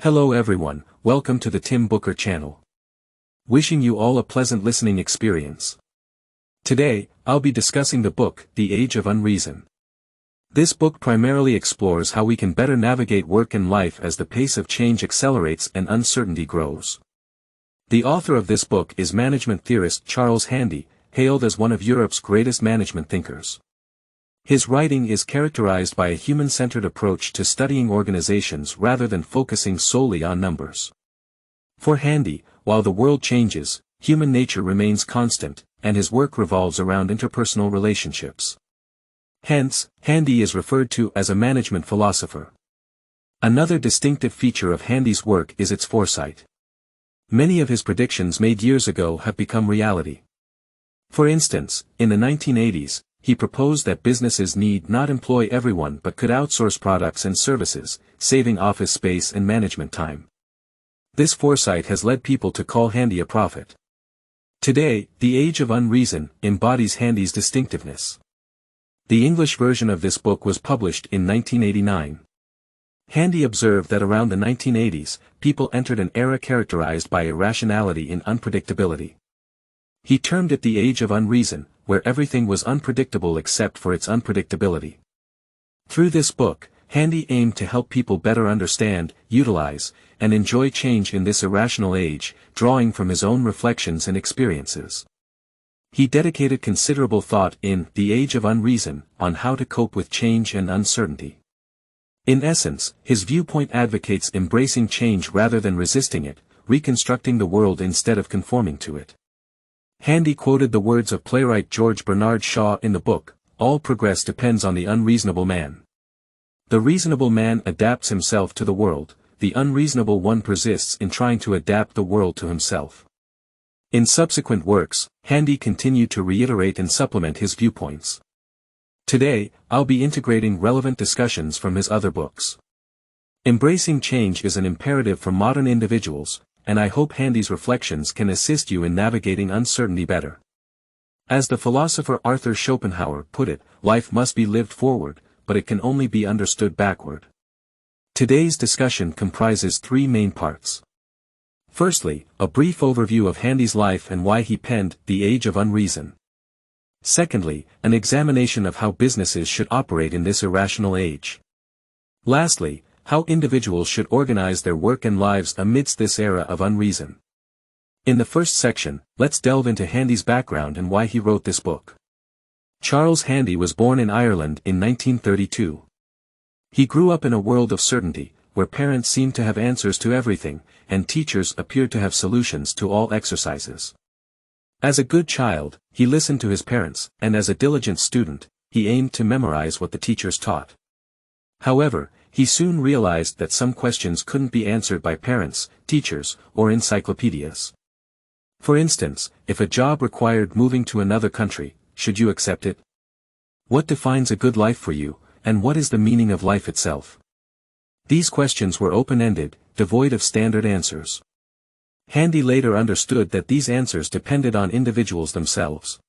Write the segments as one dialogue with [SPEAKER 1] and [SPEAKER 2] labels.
[SPEAKER 1] Hello everyone, welcome to the Tim Booker channel. Wishing you all a pleasant listening experience. Today, I'll be discussing the book, The Age of Unreason. This book primarily explores how we can better navigate work and life as the pace of change accelerates and uncertainty grows. The author of this book is management theorist Charles Handy, hailed as one of Europe's greatest management thinkers. His writing is characterized by a human-centered approach to studying organizations rather than focusing solely on numbers. For Handy, while the world changes, human nature remains constant, and his work revolves around interpersonal relationships. Hence, Handy is referred to as a management philosopher. Another distinctive feature of Handy's work is its foresight. Many of his predictions made years ago have become reality. For instance, in the 1980s, he proposed that businesses need not employ everyone but could outsource products and services, saving office space and management time. This foresight has led people to call Handy a prophet. Today, The Age of Unreason embodies Handy's distinctiveness. The English version of this book was published in 1989. Handy observed that around the 1980s, people entered an era characterized by irrationality and unpredictability. He termed it the Age of Unreason, where everything was unpredictable except for its unpredictability. Through this book, Handy aimed to help people better understand, utilize, and enjoy change in this irrational age, drawing from his own reflections and experiences. He dedicated considerable thought in The Age of Unreason on how to cope with change and uncertainty. In essence, his viewpoint advocates embracing change rather than resisting it, reconstructing the world instead of conforming to it. Handy quoted the words of playwright George Bernard Shaw in the book, "All progress depends on the unreasonable man. The reasonable man adapts himself to the world, the unreasonable one persists in trying to adapt the world to himself." In subsequent works, Handy continued to reiterate and supplement his viewpoints. Today, I'll be integrating relevant discussions from his other books. Embracing change is an imperative for modern individuals, and I hope Handy's reflections can assist you in navigating uncertainty better. As the philosopher Arthur Schopenhauer put it, life must be lived forward, but it can only be understood backward. Today's discussion comprises three main parts. Firstly, a brief overview of Handy's life and why he penned The Age of Unreason. Secondly, an examination of how businesses should operate in this irrational age. Lastly, how individuals should organize their work and lives amidst this era of unreason. In the first section, let's delve into Handy's background and why he wrote this book. Charles Handy was born in Ireland in 1932. He grew up in a world of certainty, where parents seemed to have answers to everything, and teachers appeared to have solutions to all exercises. As a good child, he listened to his parents, and as a diligent student, he aimed to memorize what the teachers taught. However, he soon realized that some questions couldn't be answered by parents, teachers, or encyclopedias. For instance, if a job required moving to another country, should you accept it? What defines a good life for you, and what is the meaning of life itself? These questions were open-ended, devoid of standard answers. Handy later understood that these answers depended on individuals themselves.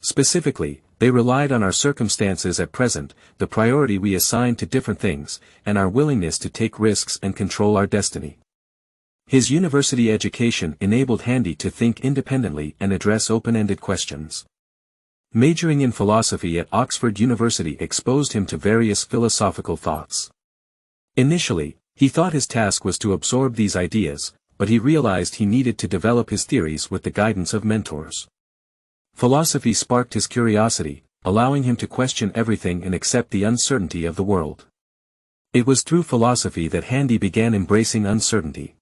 [SPEAKER 1] Specifically, they relied on our circumstances at present, the priority we assign to different things, and our willingness to take risks and control our destiny. His university education enabled Handy to think independently and address open-ended questions. Majoring in philosophy at Oxford University exposed him to various philosophical thoughts. Initially, he thought his task was to absorb these ideas, but he realized he needed to develop his theories with the guidance of mentors. Philosophy sparked his curiosity, allowing him to question everything and accept the uncertainty of the world. It was through philosophy that Handy began embracing uncertainty.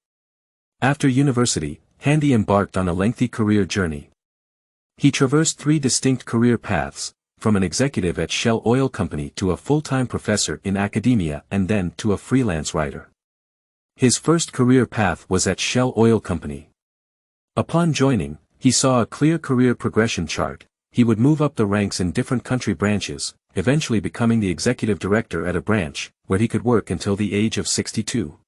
[SPEAKER 1] After university, Handy embarked on a lengthy career journey. He traversed three distinct career paths, from an executive at Shell Oil Company to a full-time professor in academia and then to a freelance writer. His first career path was at Shell Oil Company. Upon joining, he saw a clear career progression chart. He would move up the ranks in different country branches, eventually becoming the executive director at a branch, where he could work until the age of 62.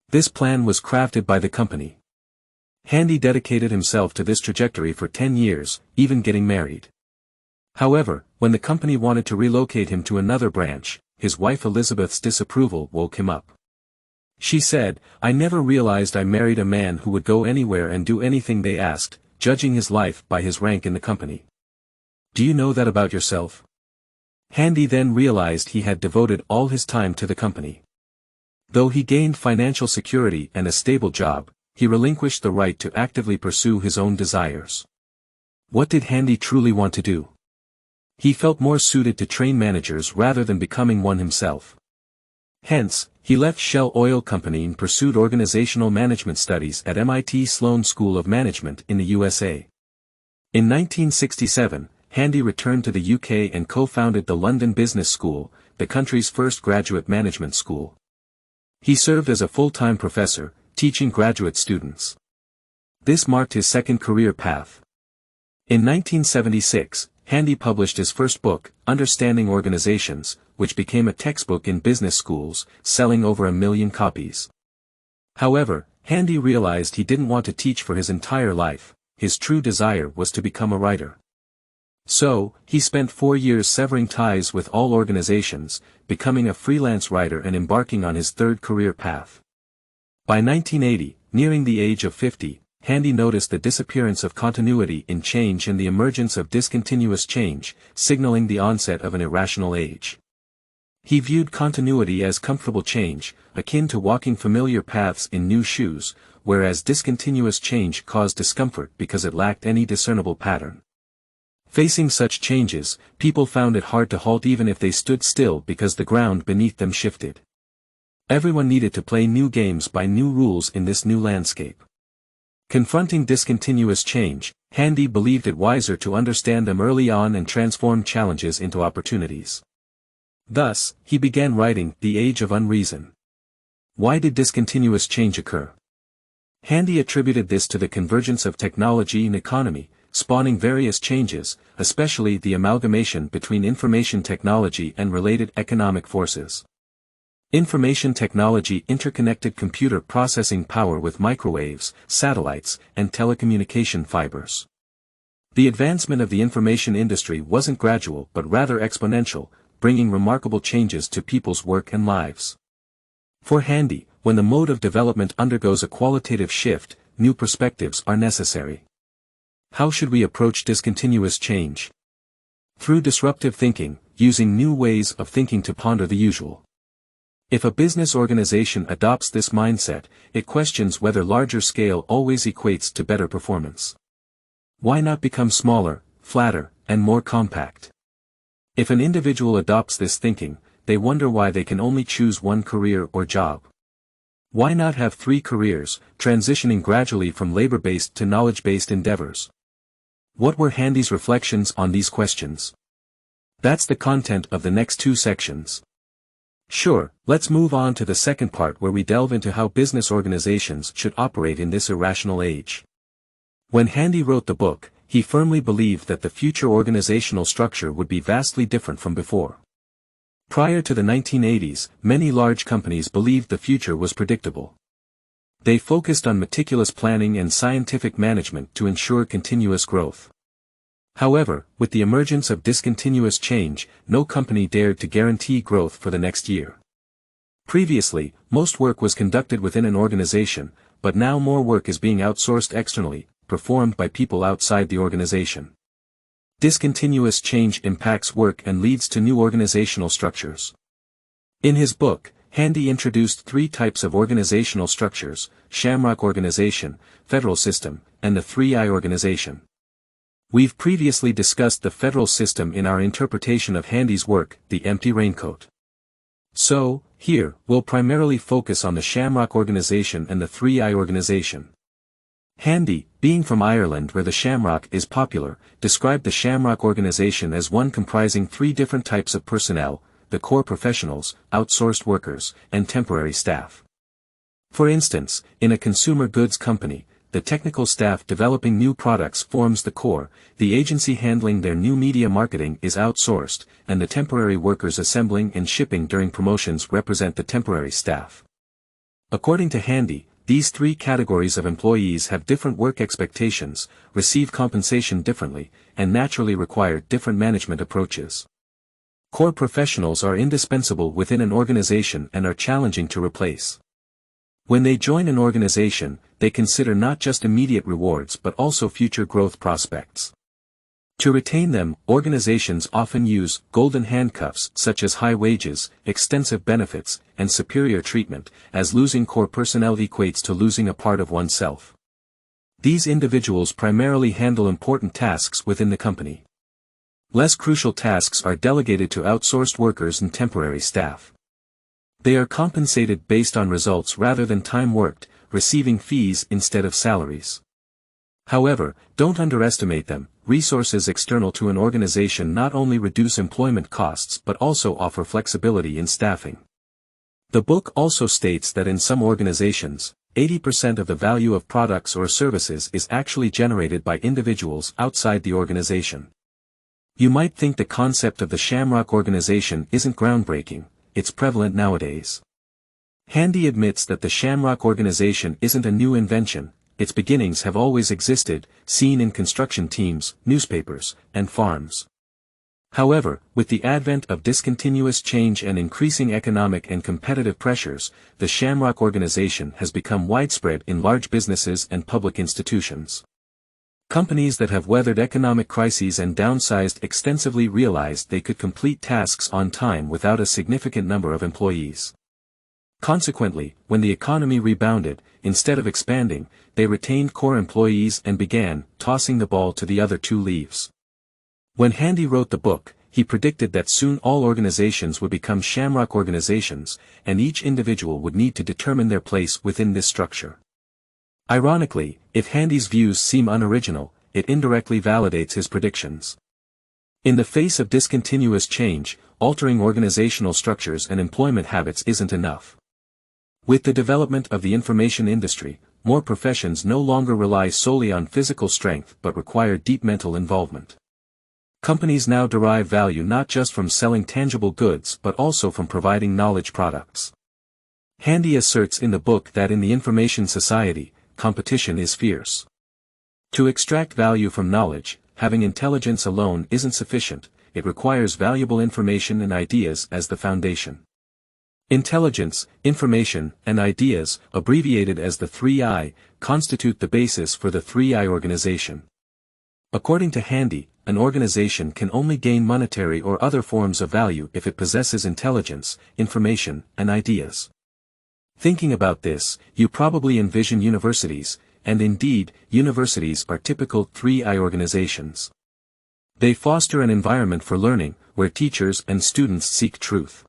[SPEAKER 1] This plan was crafted by the company. Handy dedicated himself to this trajectory for 10 years, even getting married. However, when the company wanted to relocate him to another branch, his wife Elizabeth's disapproval woke him up. She said, "I never realized I married a man who would go anywhere and do anything they asked, judging his life by his rank in the company. Do you know that about yourself?" Handy then realized he had devoted all his time to the company. Though he gained financial security and a stable job, he relinquished the right to actively pursue his own desires. What did Handy truly want to do? He felt more suited to train managers rather than becoming one himself. Hence, he left Shell Oil Company and pursued organizational management studies at MIT Sloan School of Management in the USA. In 1967, Handy returned to the UK and co-founded the London Business School, the country's first graduate management school. He served as a full-time professor, teaching graduate students. This marked his second career path. In 1976, Handy published his first book, Understanding Organizations, which became a textbook in business schools, selling over 1 million copies. However, Handy realized he didn't want to teach for his entire life. His true desire was to become a writer. So, he spent 4 years severing ties with all organizations, becoming a freelance writer and embarking on his third career path. By 1980, nearing the age of 50, Handy noticed the disappearance of continuity in change and the emergence of discontinuous change, signaling the onset of an irrational age. He viewed continuity as comfortable change, akin to walking familiar paths in new shoes, whereas discontinuous change caused discomfort because it lacked any discernible pattern. Facing such changes, people found it hard to halt even if they stood still because the ground beneath them shifted. Everyone needed to play new games by new rules in this new landscape. Confronting discontinuous change, Handy believed it wiser to understand them early on and transform challenges into opportunities. Thus, he began writing The Age of Unreason. Why did discontinuous change occur? Handy attributed this to the convergence of technology and economy, spawning various changes, especially the amalgamation between information technology and related economic forces. Information technology interconnected computer processing power with microwaves, satellites, and telecommunication fibers. The advancement of the information industry wasn't gradual but rather exponential, bringing remarkable changes to people's work and lives. For Handy, when the mode of development undergoes a qualitative shift, new perspectives are necessary. How should we approach discontinuous change? Through disruptive thinking, using new ways of thinking to ponder the usual. If a business organization adopts this mindset, it questions whether larger scale always equates to better performance. Why not become smaller, flatter, and more compact? If an individual adopts this thinking, they wonder why they can only choose one career or job. Why not have 3 careers, transitioning gradually from labor-based to knowledge-based endeavors? What were Handy's reflections on these questions? That's the content of the next 2 sections. Sure, let's move on to the second part where we delve into how business organizations should operate in this irrational age. When Handy wrote the book, he firmly believed that the future organizational structure would be vastly different from before. Prior to the 1980s, many large companies believed the future was predictable. They focused on meticulous planning and scientific management to ensure continuous growth. However, with the emergence of discontinuous change, no company dared to guarantee growth for the next year. Previously, most work was conducted within an organization, but now more work is being outsourced externally, performed by people outside the organization. Discontinuous change impacts work and leads to new organizational structures. In his book, Handy introduced 3 types of organizational structures: Shamrock Organization, Federal System, and the 3I Organization. We've previously discussed the federal system in our interpretation of Handy's work, The Empty Raincoat. So, here, we'll primarily focus on the Shamrock Organization and the 3I Organization. Handy, being from Ireland where the shamrock is popular, described the Shamrock Organization as one comprising 3 different types of personnel: the core professionals, outsourced workers, and temporary staff. For instance, in a consumer goods company, the technical staff developing new products forms the core, the agency handling their new media marketing is outsourced, and the temporary workers assembling and shipping during promotions represent the temporary staff. According to Handy, these 3 categories of employees have different work expectations, receive compensation differently, and naturally require different management approaches. Core professionals are indispensable within an organization and are challenging to replace. When they join an organization, they consider not just immediate rewards but also future growth prospects. To retain them, organizations often use golden handcuffs such as high wages, extensive benefits, and superior treatment, as losing core personnel equates to losing a part of oneself. These individuals primarily handle important tasks within the company. Less crucial tasks are delegated to outsourced workers and temporary staff. They are compensated based on results rather than time worked, receiving fees instead of salaries. However, don't underestimate them. Resources external to an organization not only reduce employment costs but also offer flexibility in staffing. The book also states that in some organizations, 80% of the value of products or services is actually generated by individuals outside the organization. You might think the concept of the Shamrock Organization isn't groundbreaking, it's prevalent nowadays. Handy admits that the Shamrock Organization isn't a new invention. Its beginnings have always existed, seen in construction teams, newspapers, and farms. However, with the advent of discontinuous change and increasing economic and competitive pressures, the Shamrock Organization has become widespread in large businesses and public institutions. Companies that have weathered economic crises and downsized extensively realized they could complete tasks on time without a significant number of employees. Consequently, when the economy rebounded, instead of expanding, they retained core employees and began tossing the ball to the other two leaves. When Handy wrote the book, he predicted that soon all organizations would become Shamrock organizations, and each individual would need to determine their place within this structure. Ironically, if Handy's views seem unoriginal, it indirectly validates his predictions. In the face of discontinuous change, altering organizational structures and employment habits isn't enough. With the development of the information industry, more professions no longer rely solely on physical strength but require deep mental involvement. Companies now derive value not just from selling tangible goods but also from providing knowledge products. Handy asserts in the book that in the information society, competition is fierce. To extract value from knowledge, having intelligence alone isn't sufficient, it requires valuable information and ideas as the foundation. Intelligence, information, and ideas, abbreviated as the 3I, constitute the basis for the 3I organization. According to Handy, an organization can only gain monetary or other forms of value if it possesses intelligence, information, and ideas. Thinking about this, you probably envision universities, and indeed, universities are typical 3I organizations. They foster an environment for learning, where teachers and students seek truth.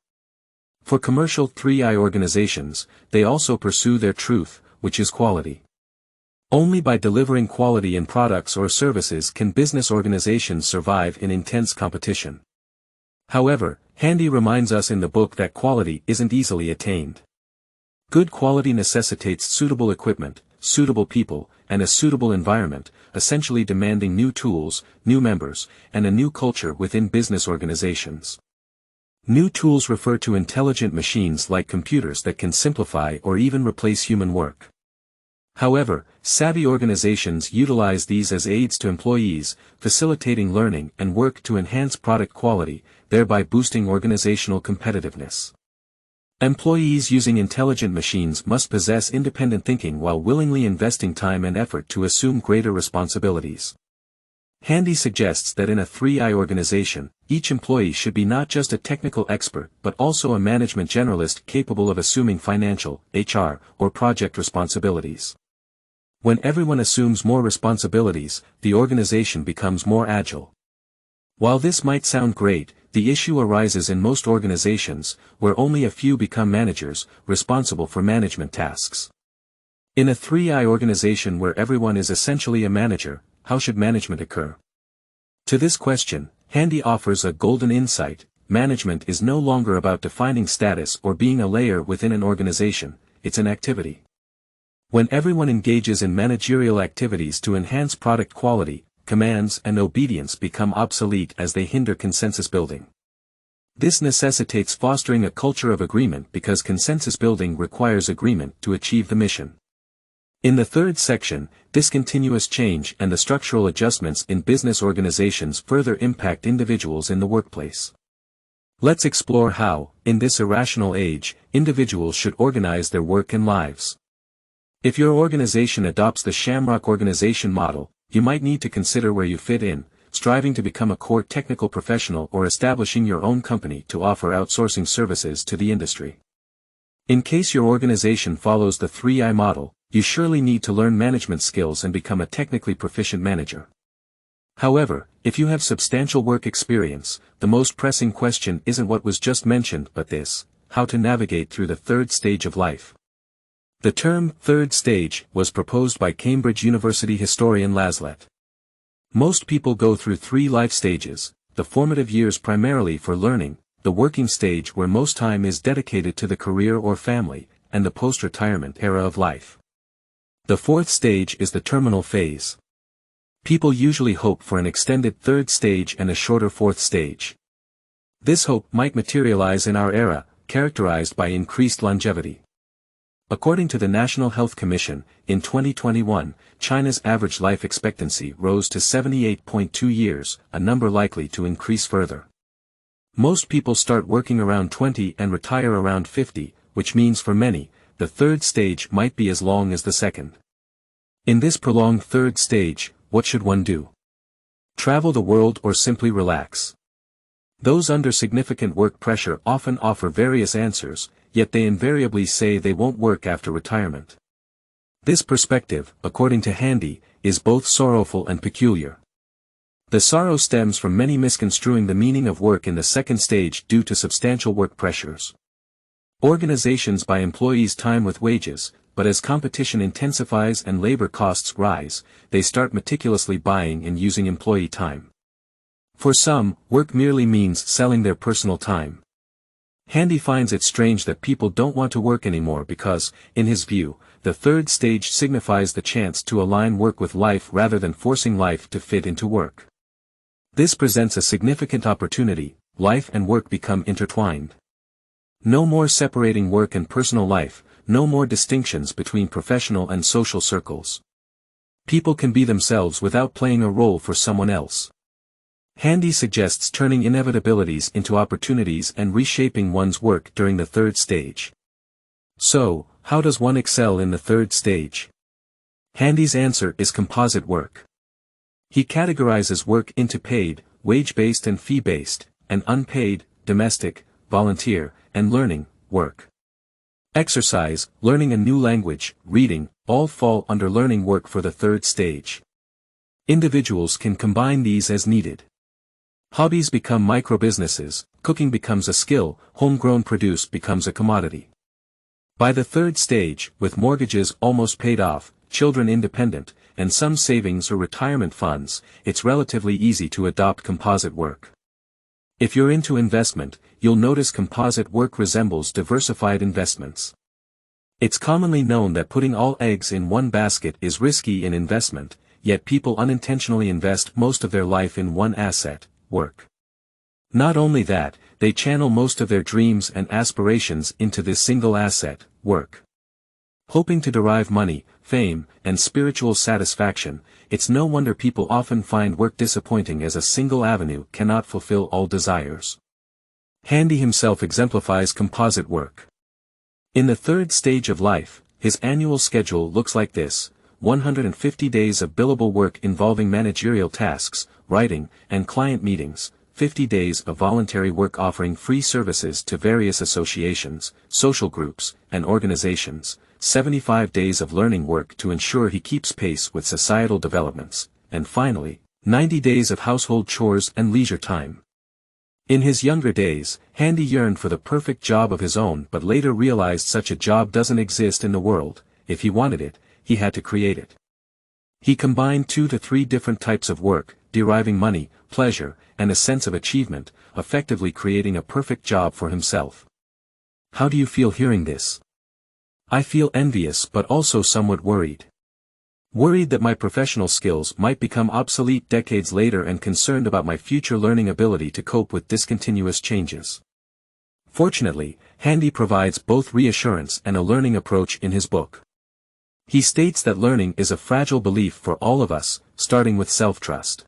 [SPEAKER 1] For commercial 3I organizations, they also pursue their truth, which is quality. Only by delivering quality in products or services can business organizations survive in intense competition. However, Handy reminds us in the book that quality isn't easily attained. Good quality necessitates suitable equipment, suitable people, and a suitable environment, essentially demanding new tools, new members, and a new culture within business organizations. New tools refer to intelligent machines like computers that can simplify or even replace human work. However, savvy organizations utilize these as aids to employees, facilitating learning and work to enhance product quality, thereby boosting organizational competitiveness. Employees using intelligent machines must possess independent thinking while willingly investing time and effort to assume greater responsibilities. Handy suggests that in a 3I organization, each employee should be not just a technical expert but also a management generalist capable of assuming financial, HR, or project responsibilities. When everyone assumes more responsibilities, the organization becomes more agile. While this might sound great, the issue arises in most organizations, where only a few become managers, responsible for management tasks. In a 3I organization where everyone is essentially a manager, how should management occur? To this question, Handy offers a golden insight: management is no longer about defining status or being a layer within an organization, it's an activity. When everyone engages in managerial activities to enhance product quality, commands and obedience become obsolete as they hinder consensus building. This necessitates fostering a culture of agreement because consensus building requires agreement to achieve the mission. In the third section, discontinuous change and the structural adjustments in business organizations further impact individuals in the workplace. Let's explore how, in this irrational age, individuals should organize their work and lives. If your organization adopts the Shamrock Organization model, you might need to consider where you fit in, striving to become a core technical professional or establishing your own company to offer outsourcing services to the industry. In case your organization follows the 3I model, you surely need to learn management skills and become a technically proficient manager. However, if you have substantial work experience, the most pressing question isn't what was just mentioned but this: how to navigate through the third stage of life. The term third stage was proposed by Cambridge University historian Laslett. Most people go through 3 life stages: the formative years primarily for learning, the working stage where most time is dedicated to the career or family, and the post-retirement era of life. The 4th stage is the terminal phase. People usually hope for an extended 3rd stage and a shorter 4th stage. This hope might materialize in our era, characterized by increased longevity. According to the National Health Commission, in 2021, China's average life expectancy rose to 78.2 years, a number likely to increase further. Most people start working around 20 and retire around 50, which means for many, the 3rd stage might be as long as the 2nd. In this prolonged 3rd stage, what should one do? Travel the world or simply relax? Those under significant work pressure often offer various answers, yet they invariably say they won't work after retirement. This perspective, according to Handy, is both sorrowful and peculiar. The sorrow stems from many misconstruing the meaning of work in the 2nd stage due to substantial work pressures. Organizations buy employees' time with wages, but as competition intensifies and labor costs rise, they start meticulously buying and using employee time. For some, work merely means selling their personal time. Handy finds it strange that people don't want to work anymore because, in his view, the 3rd stage signifies the chance to align work with life rather than forcing life to fit into work. This presents a significant opportunity: life and work become intertwined. No more separating work and personal life, no more distinctions between professional and social circles. People can be themselves without playing a role for someone else. Handy suggests turning inevitabilities into opportunities and reshaping one's work during the 3rd stage. So, how does one excel in the 3rd stage? Handy's answer is composite work. He categorizes work into paid, wage-based and fee-based, and unpaid, domestic, volunteer, and learning, work. Exercise, learning a new language, reading, all fall under learning work for the 3rd stage. Individuals can combine these as needed. Hobbies become micro-businesses, cooking becomes a skill, homegrown produce becomes a commodity. By the 3rd stage, with mortgages almost paid off, children independent, and some savings or retirement funds, it's relatively easy to adopt composite work. If you're into investment, you'll notice composite work resembles diversified investments. It's commonly known that putting all eggs in one basket is risky in investment, yet people unintentionally invest most of their life in one asset: work. Not only that, they channel most of their dreams and aspirations into this single asset, work. Hoping to derive money, fame, and spiritual satisfaction, it's no wonder people often find work disappointing as a single avenue cannot fulfill all desires. Handy himself exemplifies composite work. In the 3rd stage of life, his annual schedule looks like this: 150 days of billable work involving managerial tasks, writing, and client meetings, 50 days of voluntary work offering free services to various associations, social groups, and organizations, 75 days of learning work to ensure he keeps pace with societal developments, and finally, 90 days of household chores and leisure time. In his younger days, Handy yearned for the perfect job of his own but later realized such a job doesn't exist in the world. If he wanted it, he had to create it. He combined 2 to 3 different types of work, deriving money, pleasure, and a sense of achievement, effectively creating a perfect job for himself. How do you feel hearing this? I feel envious but also somewhat worried. Worried that my professional skills might become obsolete decades later and concerned about my future learning ability to cope with discontinuous changes. Fortunately, Handy provides both reassurance and a learning approach in his book. He states that learning is a fragile belief for all of us, starting with self-trust.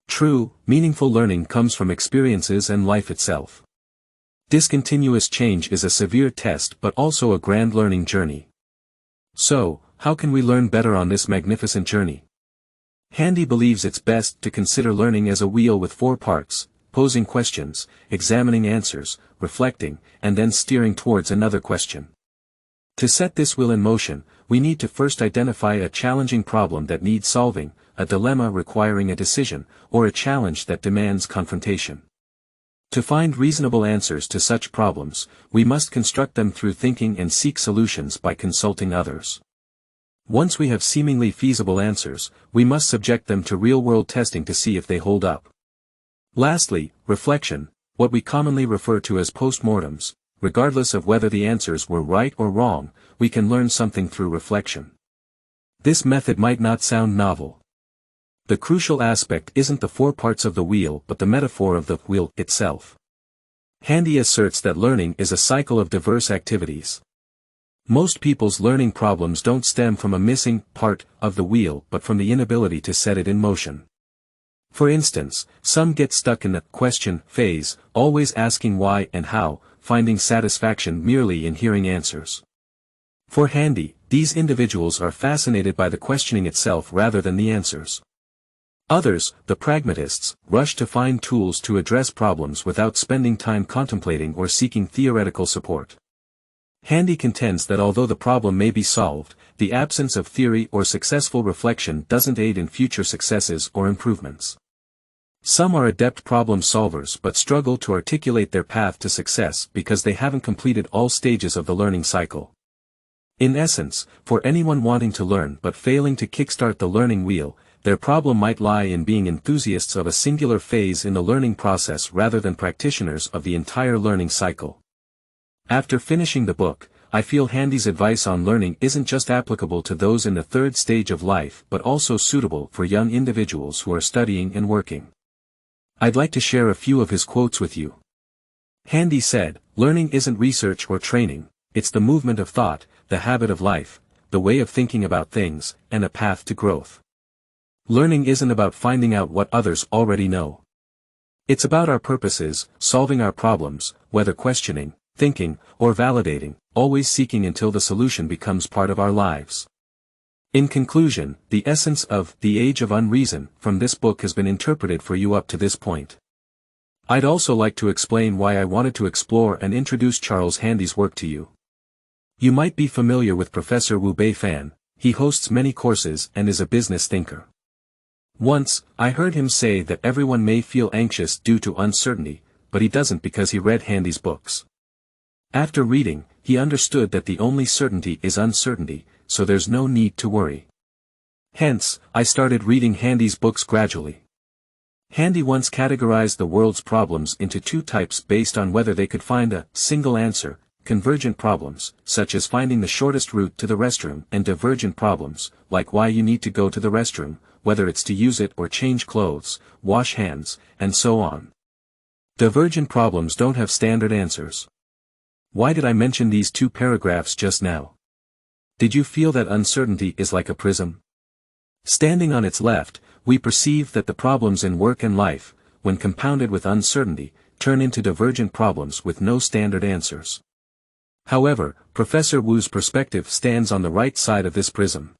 [SPEAKER 1] True, meaningful learning comes from experiences and life itself. Discontinuous change is a severe test but also a grand learning journey. So, how can we learn better on this magnificent journey? Handy believes it's best to consider learning as a wheel with 4 parts: posing questions, examining answers, reflecting, and then steering towards another question. To set this wheel in motion, we need to first identify a challenging problem that needs solving, a dilemma requiring a decision, or a challenge that demands confrontation. To find reasonable answers to such problems, we must construct them through thinking and seek solutions by consulting others. Once we have seemingly feasible answers, we must subject them to real-world testing to see if they hold up. Lastly, reflection, what we commonly refer to as postmortems. Regardless of whether the answers were right or wrong, we can learn something through reflection. This method might not sound novel. The crucial aspect isn't the 4 parts of the wheel but the metaphor of the wheel itself. Handy asserts that learning is a cycle of diverse activities. Most people's learning problems don't stem from a missing part of the wheel but from the inability to set it in motion. For instance, some get stuck in the question phase, always asking why and how, finding satisfaction merely in hearing answers. For Handy, these individuals are fascinated by the questioning itself rather than the answers. Others, the pragmatists, rush to find tools to address problems without spending time contemplating or seeking theoretical support. Handy contends that although the problem may be solved, the absence of theory or successful reflection doesn't aid in future successes or improvements. Some are adept problem solvers but struggle to articulate their path to success because they haven't completed all stages of the learning cycle. In essence, for anyone wanting to learn but failing to kickstart the learning wheel, their problem might lie in being enthusiasts of a singular phase in the learning process rather than practitioners of the entire learning cycle. After finishing the book, I feel Handy's advice on learning isn't just applicable to those in the 3rd stage of life but also suitable for young individuals who are studying and working. I'd like to share a few of his quotes with you. Handy said, "Learning isn't research or training, it's the movement of thought, the habit of life, the way of thinking about things, and a path to growth. Learning isn't about finding out what others already know. It's about our purposes, solving our problems, whether questioning, thinking, or validating, always seeking until the solution becomes part of our lives." In conclusion, the essence of The Age of Unreason from this book has been interpreted for you up to this point. I'd also like to explain why I wanted to explore and introduce Charles Handy's work to you. You might be familiar with Professor Wu Bei-Fan. He hosts many courses and is a business thinker. Once, I heard him say that everyone may feel anxious due to uncertainty, but he doesn't because he read Handy's books. After reading, he understood that the only certainty is uncertainty, so there's no need to worry. Hence, I started reading Handy's books gradually. Handy once categorized the world's problems into 2 types based on whether they could find a single answer: convergent problems, such as finding the shortest route to the restroom, and divergent problems, like why you need to go to the restroom, whether it's to use it or change clothes, wash hands, and so on. Divergent problems don't have standard answers. Why did I mention these 2 paragraphs just now? Did you feel that uncertainty is like a prism? Standing on its left, we perceive that the problems in work and life, when compounded with uncertainty, turn into divergent problems with no standard answers. However, Professor Wu's perspective stands on the right side of this prism.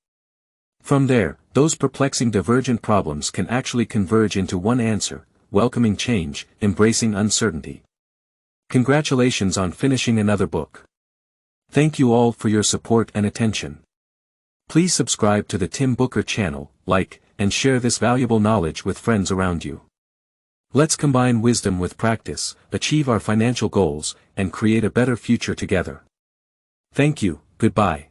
[SPEAKER 1] From there, those perplexing divergent problems can actually converge into one answer: welcoming change, embracing uncertainty. Congratulations on finishing another book. Thank you all for your support and attention. Please subscribe to the Tim Booker channel, like, and share this valuable knowledge with friends around you. Let's combine wisdom with practice, achieve our financial goals, and create a better future together. Thank you, goodbye.